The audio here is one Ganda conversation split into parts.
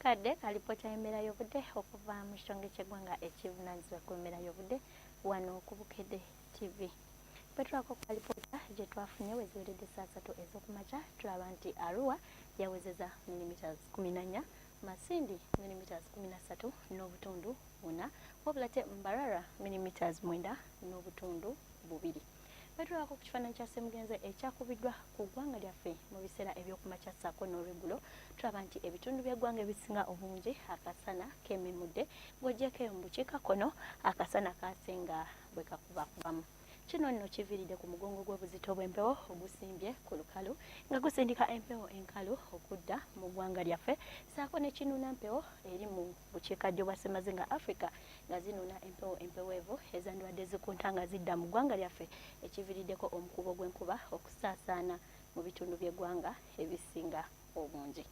kadde kalipota y'embeera y'obudde okuva mu kitongole ky'eggwanga ekivunaanyizibwa ku mbeera y'obudde wano ku Bukedde TV. Petulako ku alipota gye twafunye weziweredde saa 3 ez'okumakya tulaba nti Arua yawezeza millimeters 14, Masindi millimeters 13 n'obutundu 4, wabula te Mbarara millimeters 9 n'obutundu 2. Petulako ku kifaananyi kya ssemugenzi ekyakubiddwa ku ggwanga lyaffe mu biseera eby'okumakya ssaako n'olweggulo tulaba nti ebitundu by'eggwanga ebisinga obungi akasana keememudde ng'oggyeko eyo mu bukiikakkono akasana kaasenga bwe kakubakubamu. Kino nno kiviiridde ku mugongo gw'obuzito bw'empewo ogusimbye ku lukalu nga gusindika empewo enkalu okudda mu ggwanga lyaffe ssaako ne kinuuna mpewo eri mu bukiikaddyo bwa Ssemazinga Africa nga zinuuna empewo empeweevu ezandibadde zikunta nga zidda mu ggwanga lyaffe ekiviiriddeko omukubo gw'enkuba okusaasaana mu bitundu by'eggwanga ebisinga obungi.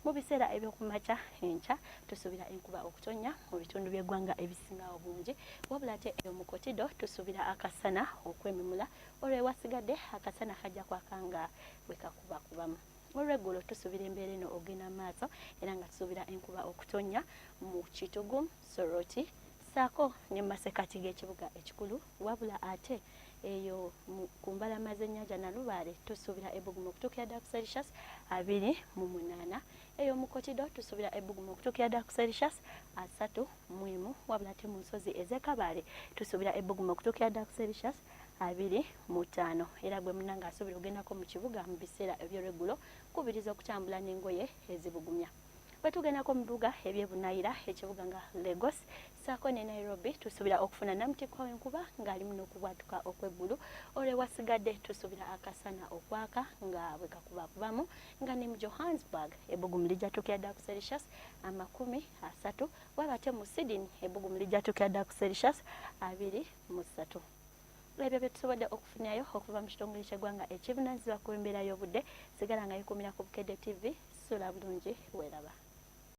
Mu biseera eby'okumakya enkya tusuubira enkuba okutonnya mu bitundu by'eggwanga ebisinga obungi, wabula ate eyo mu Kotido tusuubira akasana okwememula olwo ewasigadde akasana kajja kwaka nga bwe kakubakubamu. Olw'eggulo tusuubira embeera eno ogenda mu maaso era nga tusuubira enkuba okutonnya mu Kitugu, Soroti ssaako ne mu masekkati g'ekibuga ekikulu, wabula ate eyo ku mbalama z'ennyanja Nalubaale tusuubira ebbugumu okutuukira ddala ku Celsius 28, eyo mu Kotido tusuubira ebbugumu okutuukira ddala ku Celsius 31, wabula ate mu nsozi ez'e Kabaale tusuubira ebbugumu okutuukira ddala ku Celsius 25. Era gwe munnange asuubira ogendako mu kibuga mu biseera eby'olweggulo kubiriza okutambula n'engoye ezibugumya. Bwe tugendako mu bibuga eby'ebunaayira ekibuga nga Lagos ssaako ne Nairobi tusuubira okufuna namutikwa w'enkuba ng'alimu n'okubwatuka okw'eggulu, olwo ewasigadde tusuubira akasana okwaka nga bwe kakubakubamu nga ne mu Johannesburg ebbugumu lijja tuukira ddala ku Celsius 30, waba ate mu Sydney ebbugumu lijja tuukira ddala ku Celsius 23. Ebyo bye tusobodde okufunyayo okuva mu kitongole ky'eggwanga ekivunaanyizibwa ku mbeera y'obudde. Sigala nga yeekuumira ku Bukedde TV, ssuula bulungi weeraba.